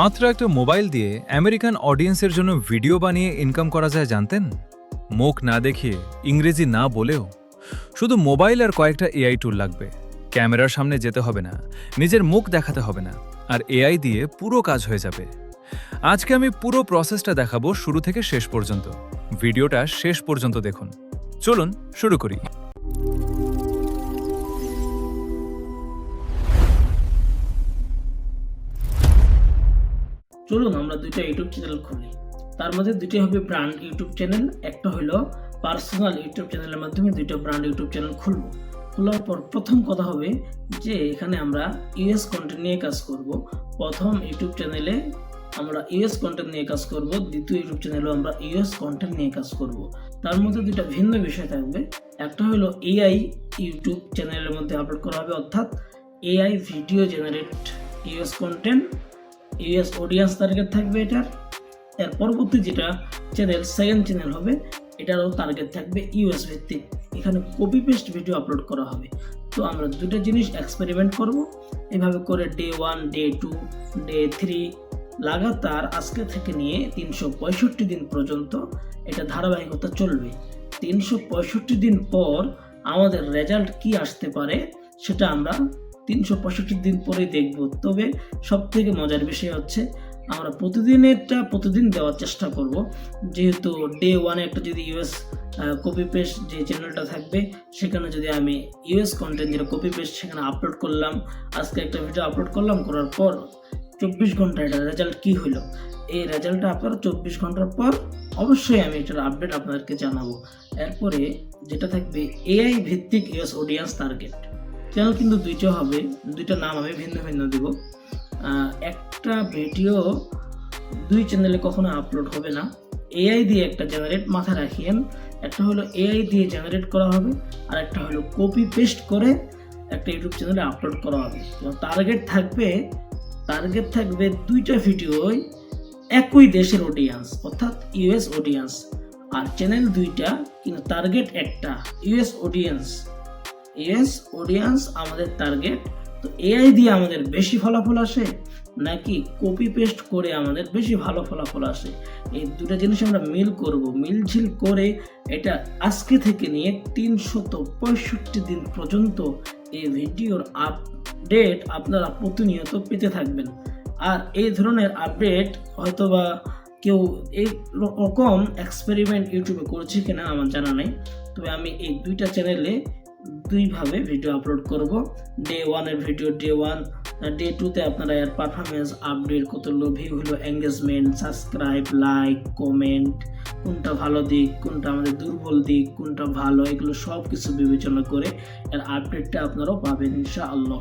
মাত্র একটা মোবাইল দিয়ে আমেরিকান অডিয়েন্সের জন্য ভিডিও বানিয়ে ইনকাম করা যায় জানতেন? মুখ না দেখিয়ে, ইংরেজি না বলেও। শুধু মোবাইল আর কয়েকটা এআই টুল লাগবে। ক্যামেরার সামনে যেতে হবে না, নিজের মুখ দেখাতে হবে না, আর এআই দিয়ে পুরো কাজ হয়ে যাবে। আজকে আমি পুরো প্রসেসটা দেখাবো শুরু থেকে শেষ পর্যন্ত। ভিডিওটা শেষ পর্যন্ত দেখুন। চলুন শুরু করি। চলুন আমরা দুইটা ইউটিউব চ্যানেল খুলি। তার মধ্যে দুইটা হবে ব্র্যান্ড ইউটিউব চ্যানেল, একটা হলো পার্সোনাল ইউটিউব চ্যানেলের মাধ্যমে দুইটা ব্র্যান্ড ইউটিউব চ্যানেল খুলবো। খোলার পর প্রথম কথা হবে যে এখানে আমরা ইউএস কন্টেন্ট নিয়ে কাজ করব। প্রথম ইউটিউব চ্যানেলে আমরা ইউএস কন্টেন্ট নিয়ে কাজ করব, দ্বিতীয় ইউটিউব চ্যানেলেও আমরা ইউএস কন্টেন্ট নিয়ে কাজ করব। তার মধ্যে দুইটা ভিন্ন বিষয় থাকবে। একটা হলো এআই ইউটিউব চ্যানেলের মধ্যে আপলোড করা হবে, অর্থাৎ AI video generate US content, US audience target থাকবে এটার। এর পরবর্তী যেটা চ্যানেল, সেকেন্ড চ্যানেল হবে, এটারও টার্গেট থাকবে ইউএস ভিত্তিক। এখানে কপি পেস্ট ভিডিও আপলোড করা হবে। তো আমরা দুটো জিনিস এক্সপেরিমেন্ট করব। এভাবে করে ডে 1, ডে 2, ডে 3 লাগাতার আজকে থেকে নিয়ে 365 দিন পর্যন্ত এটা ধারাবাহিকতা চলবে। 365 দিন পর আমাদের রেজাল্ট কি আসতে পারে সেটা আমরা 365 দিন পরে দেখব। তবে সব থেকে মজার বিষয় হচ্ছে আমরা প্রতিদিন দেওয়ার চেষ্টা করব। যেহেতু ডে 1 একটা যদি ইউএস কপি পেস্ট যে চ্যানেলটা থাকবে, সেখানে যদি আমি ইউএস কন্টেন্ট যেটা কপি পেস্ট সেখানে আপলোড করলাম, আজকে একটা ভিডিও আপলোড করলাম, করার পর 24 ঘন্টা এটা রেজাল্ট কি হলো, এই রেজাল্টটা আপনারা 24 ঘন্টার পর অবশ্যই আমি এটার আপডেট আপনাদেরকে জানাবো। এরপরে যেটা থাকবে এআই ভিত্তিক ইউএস অডিয়েন্স টার্গেট চ্যানেল, কিন্তু দুইটা হবে, দুইটা নাম আমি ভিন্ন ভিন্ন দেব। একটা ভিডিও দুই চ্যানেলে কখনো আপলোড হবে না। এআই দিয়ে একটা জেনারেট, মাথায় রাখিয়েন, একটা হলো এআই দিয়ে জেনারেট করা হবে, আর একটা হলো কপি পেস্ট করে একটা ইউটিউব চ্যানেলে আপলোড করা হবে। টার্গেট থাকবে দুইটা ভিডিওই একই দেশের অডিয়েন্স, অর্থাৎ ইউএস অডিয়েন্স, আর চ্যানেল দুইটা কিন্তু টার্গেট একটা ইউএস অডিয়েন্স আমাদের টার্গেট। তো এআই দিয়ে আমাদের বেশি ফলাফল আসে নাকি কপি পেস্ট করে আমাদের বেশি ভালো ফলাফল আসে, এই দুটো জিনিস আমরা মিলঝিল করে এটা আজকে থেকে নিয়ে 365 দিন পর্যন্ত এই ভিডিওর আপডেট আপনারা প্রতিনিয়ত পেতে থাকবেন। আর এই ধরনের আপডেট হয়তোবা কেউ এই রকম এক্সপেরিমেন্ট ইউটিউবে করেছে কিনা আমার জানা নেই। তবে আমি এই দুইটা চ্যানেলে দুইভাবে ভিডিও আপলোড করব। ডে 1 এর ভিডিও ডে 1, ডে 2তে আপনারা এর পারফরমেন্স আপডেট, কত ভিউ হলো, এঙ্গেজমেন্ট, সাবস্ক্রাইব, লাইক, কমেন্ট, কোনটা ভালো দিক, কোনটা আমাদের দুর্বল দিক, কোনটা ভালো, এগুলো সব কিছু বিবেচনা করে এর আপডেটটা আপনারাও পাবেন ইনশাআল্লাহ।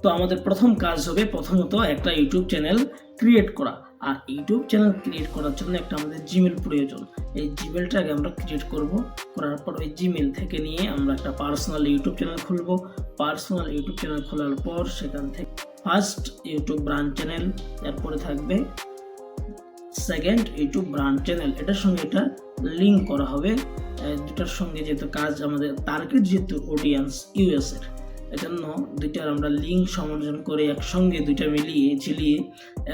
তো আমাদের প্রথম কাজ হবে প্রথমত একটা ইউটিউব চ্যানেল ক্রিয়েট করা। আর ইউটিউব চ্যানেল ক্রিয়েট করার জন্য একটা আমাদের জিমেল প্রয়োজন। এই জিমেলটাকে আমরা ক্রিয়েট করব। করার পর ওই জিমেল থেকে নিয়ে আমরা একটা পার্সোনাল ইউটিউব চ্যানেল খুলব। পার্সোনাল ইউটিউব চ্যানেল খোলার পর সেখান থেকে ফার্স্ট ইউটিউব ব্র্যান্ড চ্যানেল, এরপরে থাকবে সেকেন্ড ইউটিউব ব্র্যান্ড চ্যানেল। এটার সঙ্গে এটা লিঙ্ক করা হবে। দুটার সঙ্গে যেহেতু কাজ আমাদের টার্গেট যেহেতু অডিয়েন্স ইউএস এর, এজন্য দুইটার আমরা লিঙ্ক সংযোজন করে একসঙ্গে দুইটা মিলিয়ে ঝিলিয়ে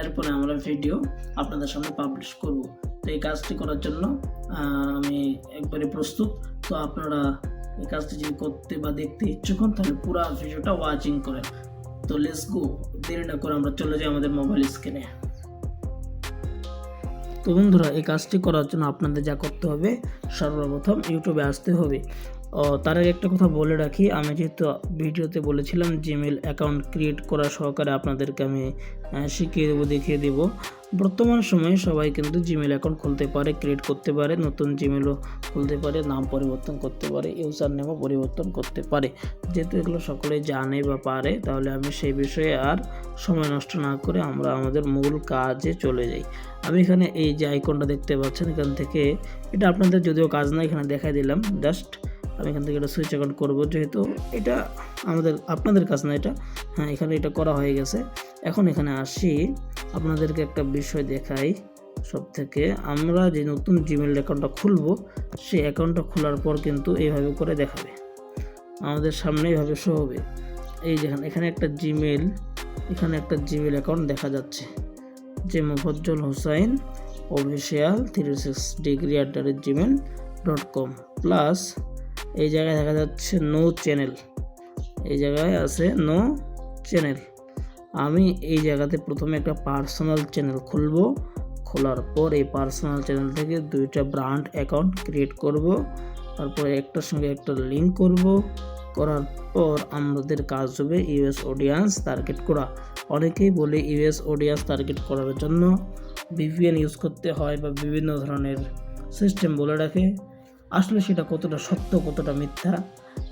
এরপরে আমরা ভিডিও আপনাদের সামনে পাবলিশ করব। তো এই কাজটি করার জন্য আমি একবারে প্রস্তুত। তো আপনারা এই কাজটি যদি করতে বা দেখতে ইচ্ছুক হন তাহলে পুরো ভিডিওটা ওয়াচিং করেন। তো লেটস গো, দেরি না করে আমরা চলে যাই আমাদের মোবাইল স্ক্রিনে। তো বন্ধুরা, এই কাজটি করার জন্য আপনাদের যা করতে হবে, সর্বপ্রথম ইউটিউবে আসতে হবে। তার আগে একটা কথা বলে রাখি, আমি যেহেতু ভিডিওতে বলেছিলাম জিমেল অ্যাকাউন্ট ক্রিয়েট করা সহকারে আপনাদেরকে আমি শিখিয়ে দেবো, দেখিয়ে দেব। বর্তমান সময়ে সবাই কিন্তু জিমেল অ্যাকাউন্ট খুলতে পারে, ক্রিয়েট করতে পারে, নতুন জিমেলও খুলতে পারে, নাম পরিবর্তন করতে পারে, ইউজার নেমও পরিবর্তন করতে পারে। যেহেতু এগুলো সকলে জানে বা পারে, তাহলে আমি সেই বিষয়ে আর সময় নষ্ট না করে আমরা আমাদের মূল কাজে চলে যাই। আমি এখানে এই যে আইকনটা দেখতে পাচ্ছেন, এখান থেকে, এটা আপনাদের যদিও কাজ না, এখানে দেখাই দিলাম জাস্ট। আমি এখান থেকে এটা সুইচ অন করবো, যেহেতু এটা আপনাদের কাজ না এটা। হ্যাঁ, এখানে এটা করা হয়ে গেছে। এখন এখানে আসি, আপনাদেরকে একটা বিষয় দেখাই। সব থেকে আমরা যে নতুন জিমেল অ্যাকাউন্টটা খুলবো, সেই অ্যাকাউন্টটা খোলার পর কিন্তু এইভাবে করে দেখাবে, আমাদের সামনে এইভাবে শো হবে। এই যেখানে একটা জিমেল অ্যাকাউন্ট দেখা যাচ্ছে। যে Mofazzal Hossain official 360degree@gmail.com plus এই জায়গায় দেখা যাচ্ছে নো চ্যানেল, এই জায়গায় আছে নো চ্যানেল। আমি এই জায়গাতে প্রথমে একটা পার্সোনাল চ্যানেল খুলব, খোলার পর এই পার্সোনাল চ্যানেল থেকে 2টা ব্র্যান্ড অ্যাকাউন্ট ক্রিয়েট করব, তারপরে একটার সঙ্গে একটা লিঙ্ক করব, করার পর আমাদের কাজ হবে ইউএস অডিয়েন্স টার্গেট করা। অনেকেই বলে ইউএস অডিয়েন্স টার্গেট করার জন্য ভিপিএন ইউজ করতে হয় বা বিভিন্ন ধরনের সিস্টেম বলে রাখে। আসলে সেটা কতটা সত্য কতটা মিথ্যা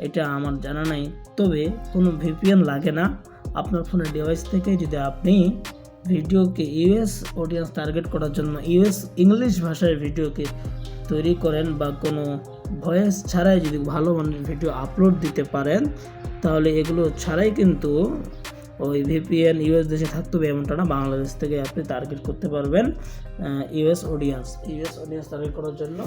এটা আমার জানা নাই, তবে কোনো ভিপিএন লাগে না। আপনার ফোনের ডিভাইস থেকে যদি আপনি ভিডিওকে ইউএস অডিয়েন্স টার্গেট করার জন্য ইংলিশ ভাষায় ভিডিওকে তৈরি করেন বা কোনো ভয়েস ছাড়াই যদি ভালো মানের ভিডিও আপলোড দিতে পারেন, তাহলে এগুলো ছাড়াই কিন্তু ওই ভিপিএন ইউএস দেশে থাকতে হবে এমনটা না, বাংলাদেশ থেকে আপনি টার্গেট করতে পারবেন ইউএস অডিয়েন্স টার্গেট করার জন্য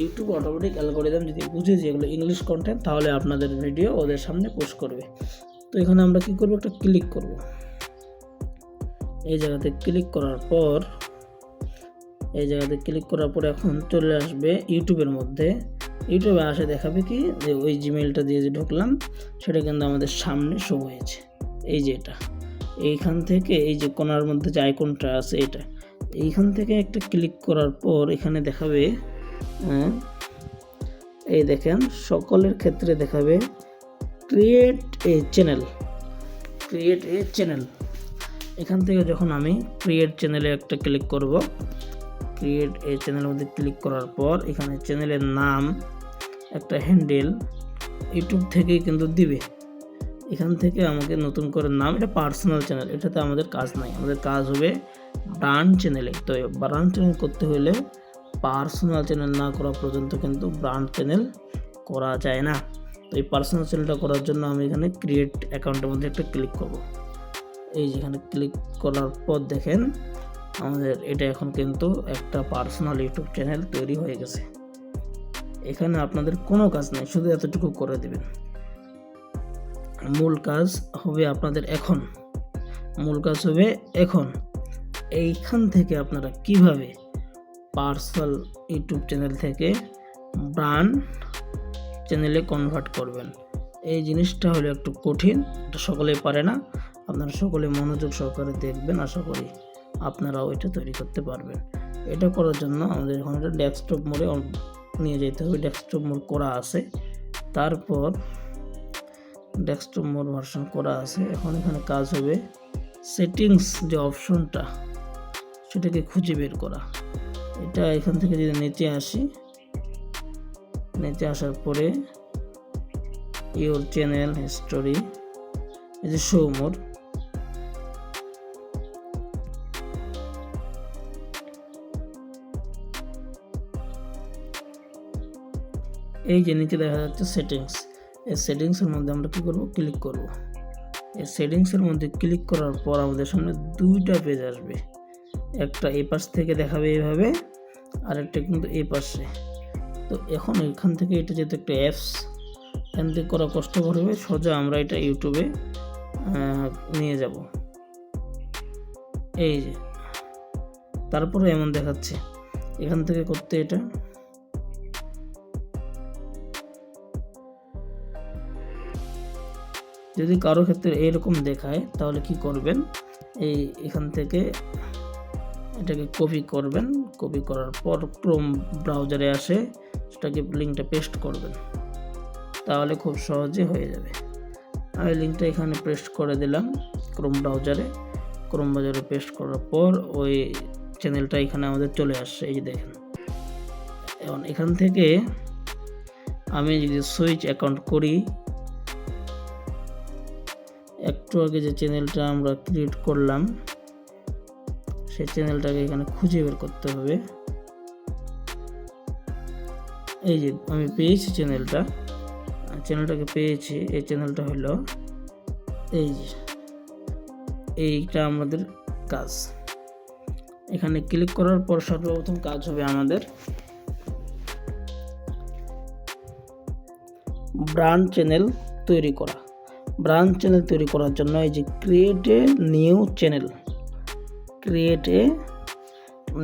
ইউটিউব অটোমেটিক অ্যালগোরিদম যদি বুঝে যে এগুলো ইংলিশ কন্টেন্ট, তাহলে আপনাদের ভিডিও ওদের সামনে পোস্ট করবে। তো এখানে আমরা কি করব, একটা ক্লিক করব। এই জায়গাতে ক্লিক করার পর এখন চলে আসবে ইউটিউবের মধ্যে। ইউটিউবে আসে দেখাবে কি যে ওই জিমেইলটা দিয়ে যে ঢুকলাম সেটা কিন্তু আমাদের সামনে শো হয়েছে। এই যে এটা, এইখান থেকে এই যে কোণার মধ্যে যে আইকনটা আছে এটা, এইখান থেকে একটা ক্লিক করার পর এখানে দেখাবে, এই দেখেন সকলের ক্ষেত্রে দেখাবে ক্রিয়েট এ চ্যানেল। এখান থেকে যখন আমি ক্রিয়েট চ্যানেলে একটা ক্লিক করব, ক্রিয়েট এ চ্যানেলের মধ্যে ক্লিক করার পর এখানে চ্যানেলের নাম, একটা হ্যান্ডেল ইউটিউব থেকেই কিন্তু দিবে। এখান থেকে আমাকে নতুন করে নাম, এটা পার্সোনাল চ্যানেল, এটাতে আমাদের কাজ নাই, আমাদের কাজ হবে ব্র্যান্ড চ্যানেলে। তো ব্র্যান্ড চ্যানেল করতে হলে পার্সোনাল চ্যানেল না করা পর্যন্ত কিন্তু ব্র্যান্ড চ্যানেল করা যায় না। তো এই পার্সোনাল চ্যানেলটা করার জন্য আমি এখানে ক্রিয়েট অ্যাকাউন্টের মধ্যে একটা ক্লিক করব। এই যেখানে ক্লিক করার পর দেখেন আমাদের এটা এখন কিন্তু একটা পার্সোনাল ইউটিউব চ্যানেল তৈরি হয়ে গেছে। এখানে আপনাদের কোনো কাজ নেই, শুধু এতটুকু করে দেবেন। মূল কাজ হবে এখন এইখান থেকে আপনারা কিভাবে পার্সোনাল ইউটিউব চ্যানেল থেকে ব্র্যান্ড চ্যানেলে কনভার্ট করবেন। এই জিনিসটা হলো একটু কঠিন, এটা সকলেই পারে না। আপনারা সকলে মনোযোগ সহকারে দেখবেন, আশা করি আপনারাও এটা তৈরি করতে পারবেন। এটা করার জন্য আমাদের এখন একটা ডেস্কটপ মোডে নিয়ে যেতে হবে। ডেস্কটপ মোড করা আছে, তারপর ডেস্কটপ মোড ভার্সন করা আছে। এখন এখানে কাজ হবে সেটিংস যে অপশনটা সেটাকে খুঁজে বের করা। এটা এখান থেকে যদি নিচে আসি, নিচে আসার পরে ইউর চ্যানেল হিস্টোরি, এই যে শো মোর, এই যে নিচে দেখা যাচ্ছে সেটিংস। এই সেটিংসের মধ্যে আমরা কী করব, ক্লিক করব। এই সেটিংসের মধ্যে ক্লিক করার পর আমাদের সামনে 2টা পেজ আসবে, একটা এই পাশ থেকে দেখাবে এইভাবে, আর একটা কিন্তু এই পাশে। তো এখন এখান থেকে এটা যেহেতু একটা অ্যাপস, এখান থেকে করা কষ্টকর হবে, সোজা আমরা এটা ইউটিউবে নিয়ে যাব। এই যে তারপরে এমন দেখাচ্ছে, এখান থেকে করতে এটা যদি কারো ক্ষেত্রে এরকম দেখায় তাহলে কি করবেন, এখান থেকে এটাকে কপি করবেন। কপি করার পর ক্রোম ব্রাউজারে আসে সেটাকে লিঙ্কটা পেস্ট করবেন, তাহলে খুব সহজে হয়ে যাবে। আমি লিঙ্কটা এখানে পেস্ট করে দিলাম ক্রোম ব্রাউজারে পেস্ট করার পর ওই চ্যানেলটা এখানে আমাদের চলে আসছে। এই যে দেখেন, এখন এখান থেকে আমি যদি সুইচ অ্যাকাউন্ট করি, একটু আগে যে চ্যানেলটা আমরা ক্রিয়েট করলাম সেই চ্যানেলটাকে এখানে খুঁজে বের করতে হবে। এই যে আমি পেয়েছি চ্যানেলটাকে পেয়েছি। এই চ্যানেলটা হলো এইটা আমাদের কাজ। এখানে ক্লিক করার পর সর্বপ্রথম কাজ হবে আমাদের ব্র্যান্ড চ্যানেল তৈরি করা। ব্র্যান্ড চ্যানেল তৈরি করার জন্য এই যে create a new channel, create a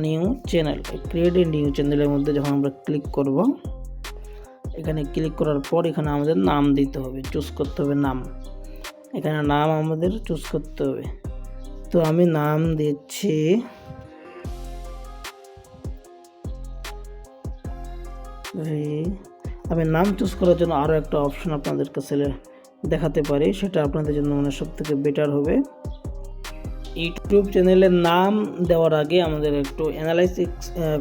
new channel. Create a new চ্যানেলের মধ্যে যখন আমরা ক্লিক করব, এখানে ক্লিক করার পর এখানে আমাদের নাম দিতে হবে, চুজ করতে হবে নাম। এখানে নাম আমাদের চুজ করতে হবে। তো আমি নাম দিচ্ছি আমি নাম চুজ করার জন্য আরও একটা অপশন আপনাদের কাছে দেখাতে পারি, সেটা আপনাদের জন্য মানে সব থেকে বেটার হবে। ইউটিউব চ্যানেলের নাম দেওয়ার আগে আমাদের একটু অ্যানালাইসিস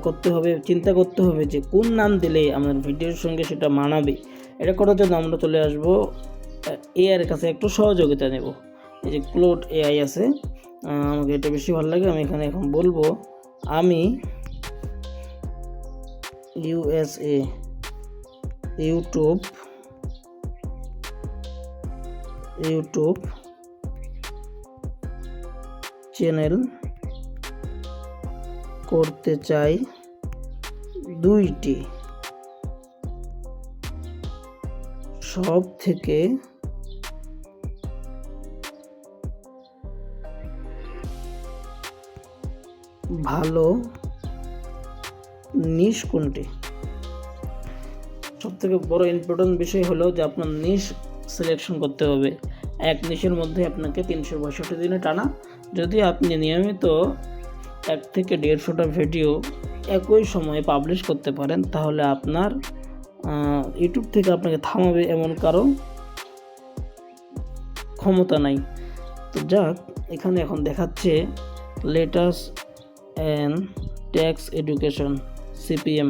করতে হবে, চিন্তা করতে হবে যে কোন নাম দিলে আমাদের ভিডিওর সঙ্গে সেটা মানাবে। এটা করার জন্য আমরা চলে আসব এআইয়ের কাছে, একটু সহযোগিতা নেব। এই যে ক্লোড এআই আছে, আমাকে এটা বেশি ভালো লাগে। আমি এখানে এখন বলবো আমি USA ইউটিউব চ্যানেল করতে চাই 2টি, সব থেকে ভালো নিশ কোনটি। সব থেকে বড় ইম্পর্টেন্ট বিষয় হলো যে আপনার নিশ সিলেকশন করতে হবে। এক নিশের মধ্যে আপনাকে 365 দিনে টানা যদি আপনি নিয়মিত 1 থেকে 150টা ভিডিও একই সময়ে পাবলিশ করতে পারেন, তাহলে আপনার ইউটিউব থেকে আপনাকে থামাবে এমন কারো ক্ষমতা নাই। তো যাক, এখানে এখন দেখাচ্ছে লেটাস অ্যান্ড ট্যাক্স এডুকেশন CPM।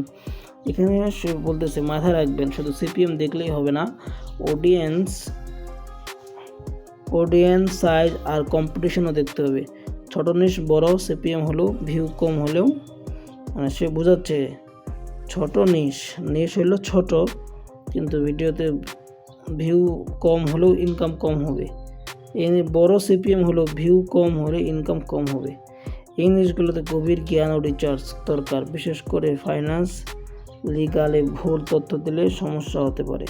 এখানে সে বলতেছে মাথায় রাখবেন শুধু CPM দেখলেই হবে না, অডিয়েন্স সাইজ আর কম্পিটিশনও দেখতে হবে। ছোট নিশ বড় CPM হলেও ভিউ কম হলেও, মানে সে বোঝাচ্ছে ছোট নিশ হলো ছোট, কিন্তু ভিডিওতে ভিউ কম হলেও ইনকাম কম হবে। এই বড় CPM হলেও ভিউ কম হলে ইনকাম কম হবে। এই নিশগুলোতে গভীর জ্ঞান ও রিসার্চ দরকার, বিশেষ করে ফাইন্যান্স লিগালে ভুল তথ্য দিলে সমস্যা হতে পারে।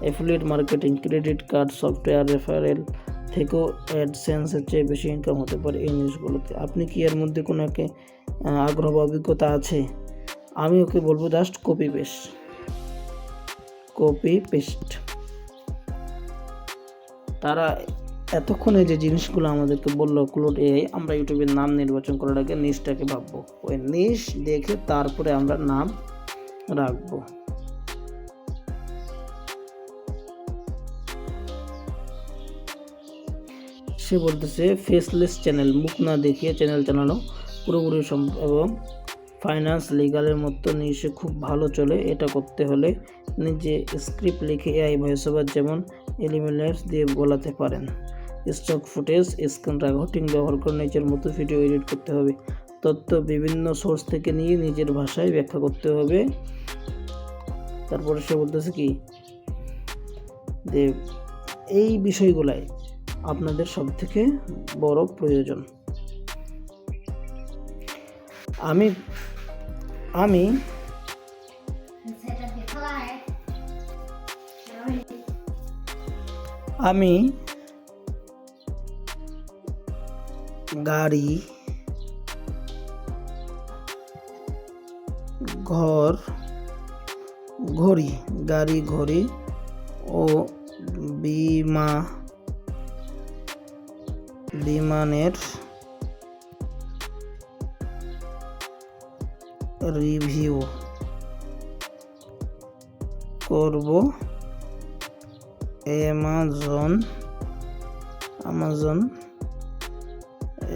Affiliate marketing, credit card, software referral থেকেও অ্যাডসেন্সের চেয়ে বেশি ইনকাম হতে পারে এই নিউজগুলোতে। আপনি কি এর মধ্যে কোনো একটা আগ্রহ বা অভিজ্ঞতা আছে? আমি ওকে বলবো জাস্ট কপি পেস্ট। তারা এতক্ষণে যে জিনিসগুলো আমাদেরকে বললো ক্লোড এআই, আমরা ইউটিউবের নাম নির্বাচন করার আগে নিশটাকে ভাববো, ওই নিশ দেখে তারপরে আমরা নাম রাখবো। সে বলতেছে ফেসলেস চ্যানেল, মুখ না দেখিয়ে চ্যানেল চালানো পুরোপুরি এবং ফাইন্যান্স লিগালের মতো নিশে খুব ভালো চলে। এটা করতে হলে নিজে স্ক্রিপ্ট লিখে এআই ভয়েস ওভার যেমন এলিমেন্টস দিয়ে বলাতে পারেন। স্টক ফুটেজ, স্ক্রিন রেকর্ডিং ব্যবহার করে নিজের মতো ভিডিও এডিট করতে হবে। তথ্য বিভিন্ন সোর্স থেকে নিয়ে নিজের ভাষায় ব্যাখ্যা করতে হবে। তারপরে সে বলতেছে কি যে এই বিষয়গুলাই আপনাদের সব থেকে বড় প্রয়োজন। আমি গাড়ি, ঘড়ি ও বিমানের রিভিউ করব অ্যামাজন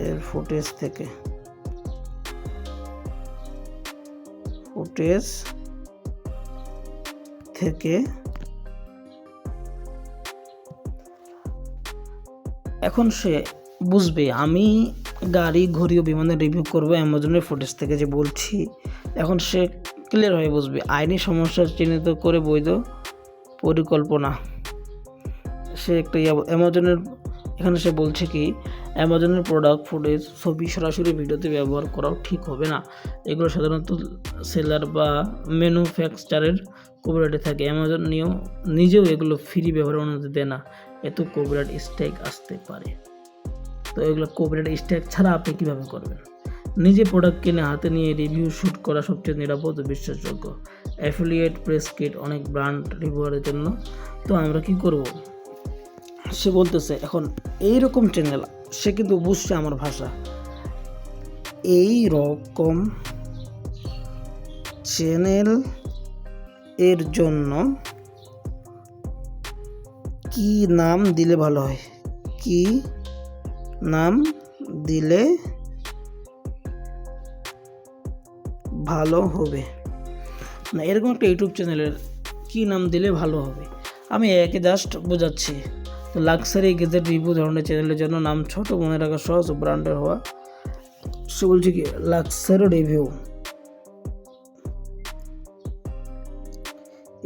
এর ফুটেজ থেকে। এখন সে বুঝবে আমি গাড়ি, ঘড়ি ও বিমানের রিভিউ করবো অ্যামাজনের ফুটেজ থেকে যে বলছি। এখন সে ক্লিয়ার হয়ে বুঝবে আইনি সমস্যা চিহ্নিত করে বৈধ পরিকল্পনা। সে একটা অ্যামাজনের, এখানে সে বলছে কি অ্যামাজনের প্রোডাক্ট ফুটেজ ছবি সরাসরি ভিডিওতে ব্যবহার করাও ঠিক হবে না। এগুলো সাধারণত সেলার বা ম্যানুফ্যাকচারের কপিরাইটে থাকে। অ্যামাজন নিজেও এগুলো ফ্রি ব্যবহারের অনুমতি দেয় না, এত কপিরাইট স্ট্রাইক আসতে পারে। তো এগুলো কপিরাইট স্ট্রাইক ছাড়া আপনি কীভাবে করবেন? নিজে প্রোডাক্ট কিনে হাতে নিয়ে রিভিউ শ্যুট করা সবচেয়ে নিরাপদ ও বিশ্বাসযোগ্য। অ্যাফিলিয়েট প্রেস কিট অনেক ব্র্যান্ড রিভিউয়ারের জন্য। তো আমরা কি করব? সে বলতেছে এখন এইরকম চ্যানেল, সে কিন্তু বুঝছে আমার ভাষা, এই রকম চ্যানেল এর জন্য কি নাম দিলে ভালো হয়? কি নাম দিলে ভালো হবে? না, এরকম একটা ইউটিউব চ্যানেলের কি নাম দিলে ভালো হবে? আমি একে জাস্ট বোঝাচ্ছি। তো লাক্সারি গেজেট রিভিউ ধরনের চ্যানেলের জন্য নাম ছোট, মনে রাখা সহজ ও ব্র্যান্ডের হওয়া। সে বলছে কি লাক্সারি রিভিউ।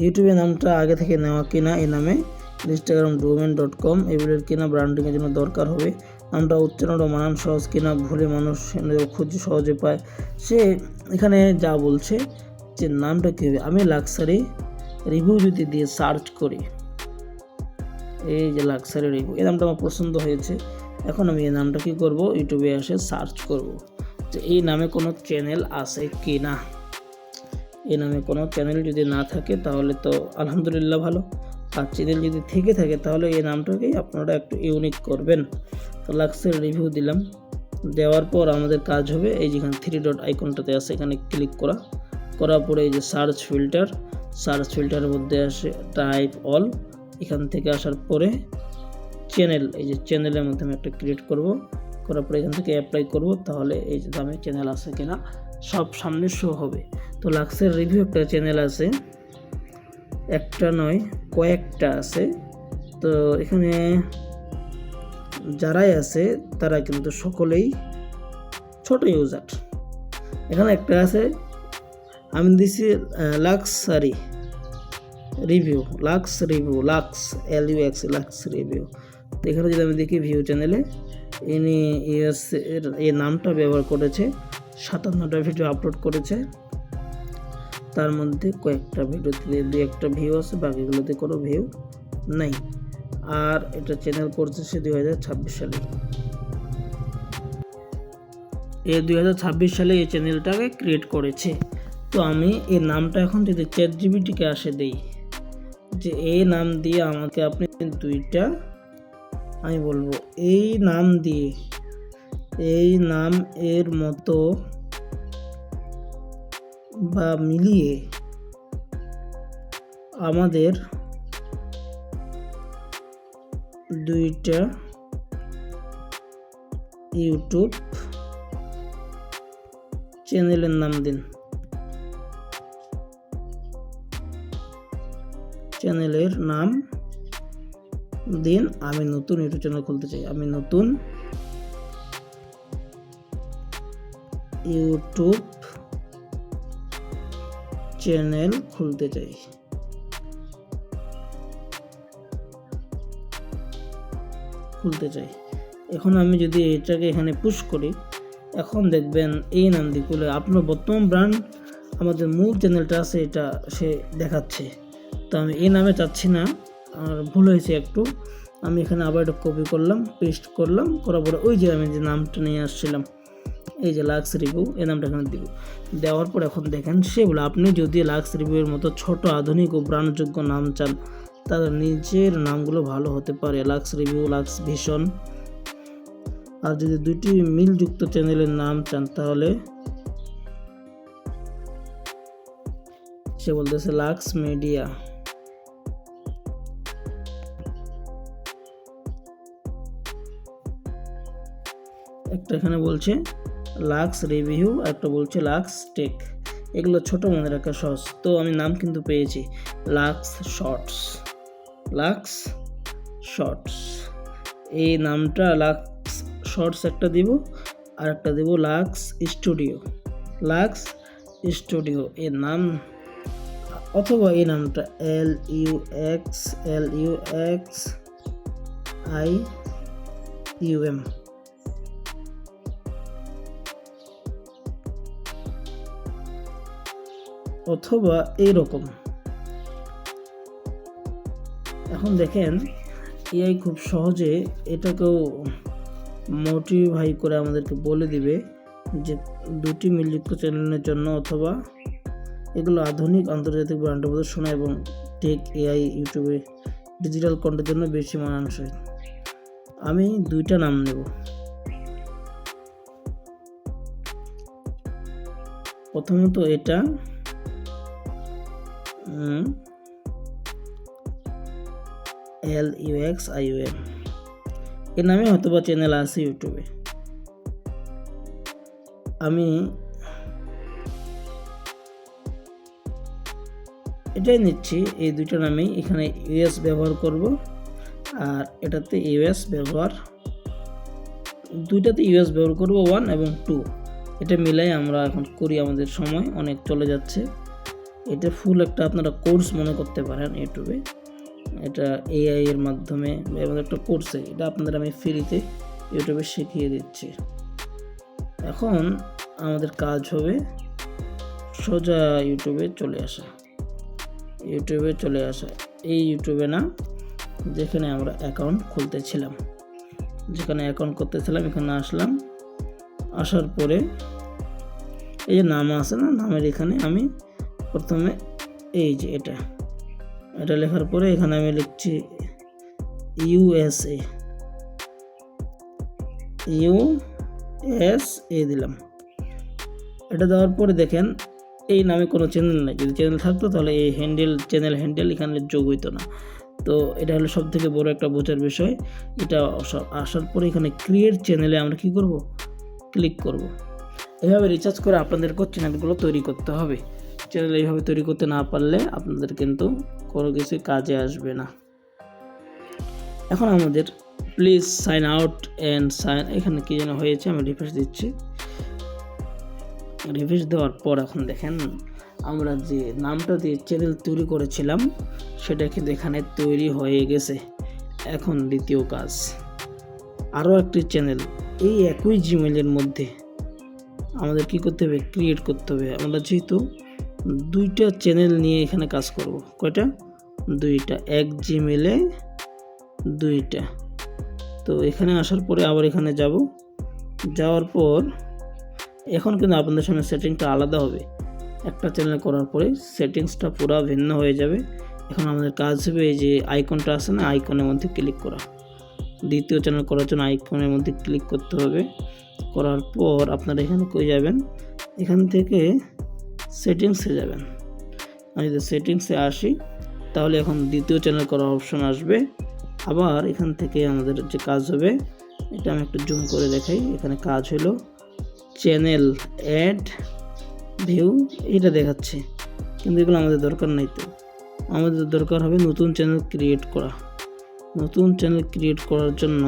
ইউটিউবের নামটা আগে থেকে নেওয়া কিনা এই নামে, ইনস্টাগ্রাম domain.com এগুলোর কিনা ব্র্যান্ডিংয়ের জন্য দরকার হবে। নামটা উচ্চারণ ও মানান সহজ কিনা, ভুলে মানুষ খুঁজে সহজে পায়। সে এখানে যা বলছে যে নামটা কী হবে, আমি লাক্সারি রিভিউ যদি দিয়ে সার্চ করি, এই যে লাক্সারি রিভিউ, এই নামটা আমার পছন্দ হয়েছে। এখন আমি এই নামটা কী করব, ইউটিউবে এসে সার্চ করব যে এই নামে কোনো চ্যানেল আছে কি না। এই নামে কোনো চ্যানেল যদি না থাকে তাহলে তো আলহামদুলিল্লাহ ভালো, আর চ্যানেল যদি থেকে থাকে তাহলে এই নামটাকেই আপনারা একটু ইউনিক করবেন। তো লাক্সারি রিভিউ দিলাম, দেওয়ার পর আমাদের কাজ হবে এই যেখানে 3 ডট আইকনটাতে আছে এখানে ক্লিক করার পরে এই যে সার্চ ফিল্টারের মধ্যে আসে টাইপ অল, এখান থেকে আসার পরে চ্যানেল, এই যে চ্যানেলের মধ্যে আমি একটা ক্রিয়েট করার পরে এখান থেকে অ্যাপ্লাই করব, তাহলে এই যে দামে চ্যানেল আছে কিনা সব সামনে শো হবে। তো লাক্সারি রিভিউ একটা চ্যানেল আছে, একটা নয় কয়েকটা আছে। তো এখানে যারাই আছে তারা কিন্তু সকলেই ছোট ইউজার। এখানে একটা আছে, আমি দিছি luxury review, Lux LUX Lux review. তো এখানে যদি আমি দেখি ভিউ চ্যানেলে ইনি এর এই নামটা ব্যবহার করেছে, 57টা ভিডিও আপলোড করেছে, তার মধ্যে কয়েকটা ভিডিওতে 2-1টা ভিউ আছে, বাকিগুলোতে কোনো ভিউ নাই। আর এটা চ্যানেল করছে সে 2026 সালে। এই 2026 সালে এই চ্যানেলটাকে ক্রিয়েট করেছে। তো আমি এই নামটা এখন যদি ChatGPT-কে আসে দেই যে এই নাম দিয়ে আমাকে আপনি দুইটা, আমি বলবো এই নাম দিয়ে এই নাম এর মতো বা মিলিয়ে আমাদের দুইটা ইউটিউব চ্যানেলের নাম দিন। চ্যানেলের নাম দিন, আমি নতুন ইউটিউব চ্যানেল খুলতে চাই, আমি নতুন ইউটিউব চ্যানেল খুলতে চাই। এখন আমি যদি এটাকে এখানে পুশ করি, এখন দেখবেন এই নাম দিয়ে খুলে আপনার বর্তমান ব্র্যান্ড আমাদের মূল চ্যানেলটা আছে এটা সে দেখাচ্ছে। তো আমি এই নামে চাচ্ছি না, আর ভুল হয়েছে একটু। আমি এখানে আবার এটা কপি করলাম, পেস্ট করলাম, করার পরে ওই যে আমি যে নামটা নিয়ে আসছিলাম এই যে লাক্স রিভিউ, এই নামটা এখানে দিব। দেওয়ার পর এখন দেখেন সেগুলো আপনি যদি লাক্স রিভিউয়ের মতো ছোট আধুনিক ও ব্র্যান্ডযোগ্য নাম চান, তাদের নিজের নামগুলো ভালো হতে পারে, লাক্স রিভিউ, লাক্স ভিশন। আর যদি দুটি মিলযুক্ত চ্যানেলের নাম চান তাহলে সে বলতেছে লাক্স মিডিয়া। একটা এখানে বলছে লাক্স রিভিউ, একটা বলছে লাক্স টেক। এগুলো ছোট মনে রাখা সহজ। তো আমি নাম কিন্তু পেয়েছি লাক্স শর্টস। এই নামটা লাক্স শর্টস একটা দিব, আর একটা দেব লাক্স স্টুডিও এর নাম, অথবা এই নামটা LUXIUM। অথবা এইরকম। এখন দেখেন এআই খুব সহজে এটাকেও মোটিভাই করে আমাদেরকে বলে দিবে যে দুটি মিলযুক্ত চ্যানেলের জন্য অথবা এগুলো আধুনিক আন্তর্জাতিক ব্র্যান্ডের প্রদর্শনা এবং টেক এআই ইউটিউবে ডিজিটাল কন্টেন্টের জন্য বেশি মানানসই। আমি দুইটা নাম নেব। প্রথমত এটা LUXIUM, এর নামে হয়তোবা চ্যানেল আছে ইউটিউবে। আমি এটাই নিচ্ছি, এই দুইটা নামেই। এখানে ইউএস ব্যবহার করব আর এটাতে ইউএস ব্যবহার, দুইটাতে ইউএস ব্যবহার করব 1 এবং 2। এটা মিলাই আমরা এখন করি, আমাদের সময় অনেক চলে যাচ্ছে। এটা ফুল একটা আপনারা কোর্স মনে করতে পারেন ইউটিউবে। এটা এআই এর মাধ্যমে আমাদের একটা কোর্সে, এটা আপনাদের আমি ফ্রিতে ইউটিউবে শিখিয়ে দিচ্ছি। এখন আমাদের কাজ হবে সোজা ইউটিউবে চলে আসা। এই ইউটিউবে না, যেখানে আমরা অ্যাকাউন্ট খুলতেছিলাম, এখানে আসলাম। আসার পরে এই যে নাম আছে না, নামের এখানে আমি প্রথমে এই যে এটা লেখার পরে এখানে আমি লিখছি USA দিলাম। এটা দেওয়ার পরে দেখেন এই নামে কোনো চ্যানেল নেই। যদি চ্যানেল থাকতো তাহলে এই চ্যানেল হ্যান্ডেল এখানে যোগ হইতো না। তো এটা হলো সব থেকে বড় একটা বোঝার বিষয়। এটা আসার পরে এখানে ক্রিয়েট চ্যানেলে আমরা কি করব, ক্লিক করব। এভাবে রিচার্জ করে আপনাদেরকে চ্যানেলগুলো তৈরি করতে হবে। চ্যানেল এইভাবে তৈরি করতে না পারলে আপনাদের কিন্তু কোনো কিছু কাজে আসবে না। এখন আমাদের please sign out and sign, এখানে কি যেন হয়েছে, আমি রিফ্রেশ দিচ্ছি। রিফ্রেশ দেওয়ার পর এখন দেখেন আমরা যে নামটা দিয়ে চ্যানেল তৈরি করেছিলাম সেটা কিন্তু এখানে তৈরি হয়ে গেছে। এখন দ্বিতীয় কাজ, আরও একটি চ্যানেল এই একই জিমেইলের মধ্যে আমাদের কি করতে হবে, ক্রিয়েট করতে হবে। আমরা যেহেতু দুইটা চ্যানেল নিয়ে এখানে কাজ করব, কয়টা, দুইটা, এক জিমেইলে দুইটা। তো এখানে আসার পরে আবার এখানে যাওয়ার পর এখন কিন্তু আপনাদের সামনে সেটিংটা আলাদা হবে। একটা চ্যানেল করার পরে সেটিংসটা পুরো ভিন্ন হয়ে যাবে। এখন আমাদের কাজ হবে এই যে আইকনটা আছে না, আইকনের মধ্যে ক্লিক করা। দ্বিতীয় চ্যানেল করার জন্য আইকনের মধ্যে ক্লিক করতে হবে। করার পর আপনারা এখানে কই যাবেন, এখান থেকে সেটিংসে যাবেন। আমি যদি সেটিংসে আসি তাহলে এখন দ্বিতীয় চ্যানেল করার অপশন আসবে। আবার এখান থেকে আমাদের যে কাজ হবে, এটা আমি একটু জুম করে দেখাই। এখানে কাজ হলো চ্যানেল অ্যাড ভিউ, এটা দেখাচ্ছে, কিন্তু এগুলো আমাদের দরকার নাই। তো আমাদের দরকার হবে নতুন চ্যানেল ক্রিয়েট করা। নতুন চ্যানেল ক্রিয়েট করার জন্য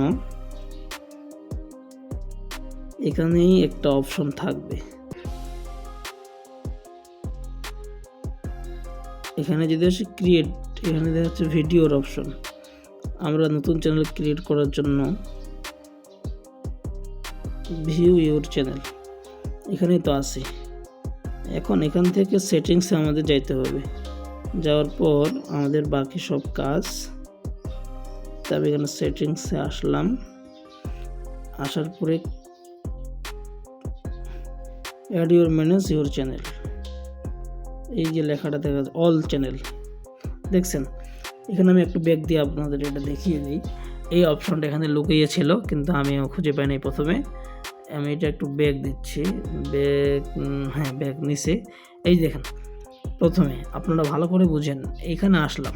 এখানেই একটা অপশন থাকবে। এখানে যদি আসি ক্রিয়েট, এখানে দেখা যাচ্ছে ভিডিওর অপশন। আমরা নতুন চ্যানেল ক্রিয়েট করার জন্য ভিউ ইউর চ্যানেল এখানেই তো আছে। এখন এখান থেকে সেটিংসে আমাদের যাইতে হবে। যাওয়ার পর আমাদের বাকি সব কাজ, তবে এখানে সেটিংসে আসলাম। আসার পরে add your manage your channel, এই যে লেখাটা দেখা যাচ্ছে অল চ্যানেল, দেখছেন। এখানে আমি একটু ব্যাক দিয়ে আপনাদের এটা দেখিয়ে দিই। এই অপশনটা এখানে লুকিয়ে ছিল, কিন্তু আমি খুঁজে পাইনি প্রথমে। আমি এটা একটু ব্যাক দিচ্ছি, ব্যাক নিচে। এই দেখেন, প্রথমে আপনারা ভালো করে বুঝেন, এখানে আসলাম।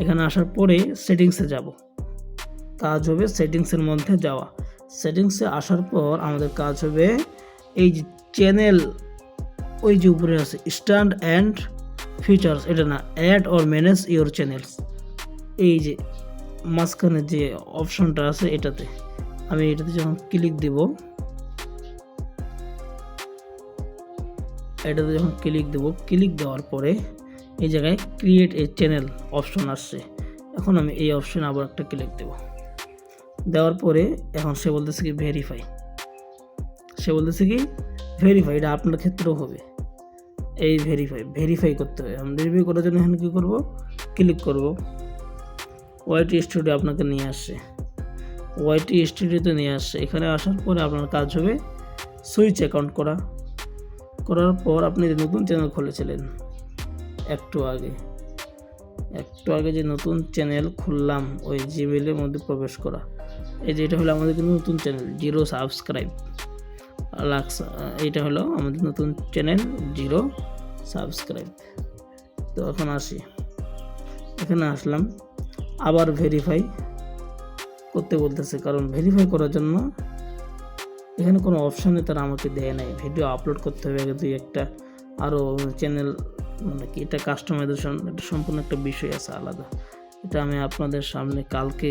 এখানে আসার পরে সেটিংসে যাব, কাজ হবে সেটিংসের মধ্যে যাওয়া। সেটিংসে আসার পর আমাদের কাজ হবে এই যে চ্যানেল, ওই যে উপরে আছে স্ট্যান্ড অ্যান্ড ফিচার্স, এটা না, add or manage your channels, এই যে মাঝখানে যে অপশনটা আছে এটাতে আমি যখন ক্লিক দেব, ক্লিক দেওয়ার পরে এই জায়গায় ক্রিয়েট এ চ্যানেল অপশন আসছে। এখন আমি এই অপশনে আবার একটা ক্লিক দেব। দেওয়ার পরে এখন সে বলতেছে কি ভেরিফাই, এটা আপনার ক্ষেত্রেও হবে। এই ভেরিফাই করতে হবে। আমি ভেরিফাই করার জন্য এখানে কী করব, ক্লিক করব। ওয়াইটি স্টুডিও আপনাকে নিয়ে আসছে। ওয়াইটি স্টুডিওতে নিয়ে আসছে। এখানে আসার পরে আপনার কাজ হবে সুইচ অ্যাকাউন্ট করার পর আপনি যে নতুন চ্যানেল খুলেছিলেন একটু আগে যে নতুন চ্যানেল খুললাম ওই জিমেলের মধ্যে প্রবেশ করা। এই যে এটা হলো আমাদের কিন্তু নতুন চ্যানেল 0 সাবস্ক্রাইব এইটা হলো আমাদের নতুন চ্যানেল 0 সাবস্ক্রাইব। তো এখন আসি, এখানে আসলাম, আবার ভেরিফাই করতে বলতেছে, কারণ ভেরিফাই করার জন্য এখানে কোনো অপশানে তারা আমাকে দেয় নাই। ভিডিও আপলোড করতে হবে আগে দুই একটা, আরও চ্যানেল মানে কি এটা কাস্টমাইজেশন, এটা সম্পূর্ণ একটা বিষয় আছে আলাদা। এটা আমি আপনাদের সামনে কালকে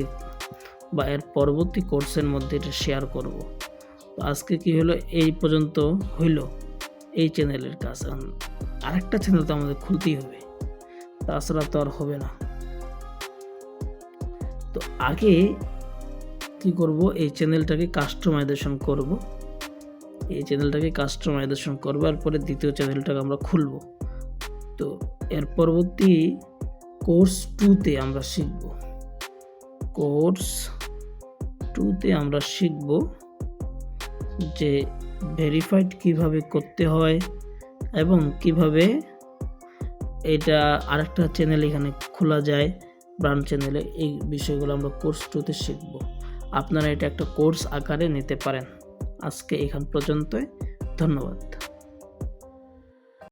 বা এর পরবর্তী কোর্সের মধ্যে এটা শেয়ার করব। তো আজকে কি হলো, এই পর্যন্ত হইল এই চ্যানেলের কাজ। আরেকটা চ্যানেল তো আমাদের খুলতেই হবে, তাছাড়া তো আর হবে না। তো আগে কি করব, এই চ্যানেলটাকে কাস্টমাইজেশন করব, আর পরে দ্বিতীয় চ্যানেলটাকে আমরা খুলব। তো এর পরবর্তী কোর্স 2তে আমরা শিখব যে ভেরিফাইড কিভাবে করতে হয় এবং কিভাবে এটা আরেকটা চ্যানেল এখানে খোলা যায় ব্র্যান্ড চ্যানেলে। এই বিষয়গুলো আমরা কোর্স 2তে শিখব। আপনারা এটা একটা কোর্স আকারে নিতে পারেন। আজকে এখান পর্যন্তই, ধন্যবাদ।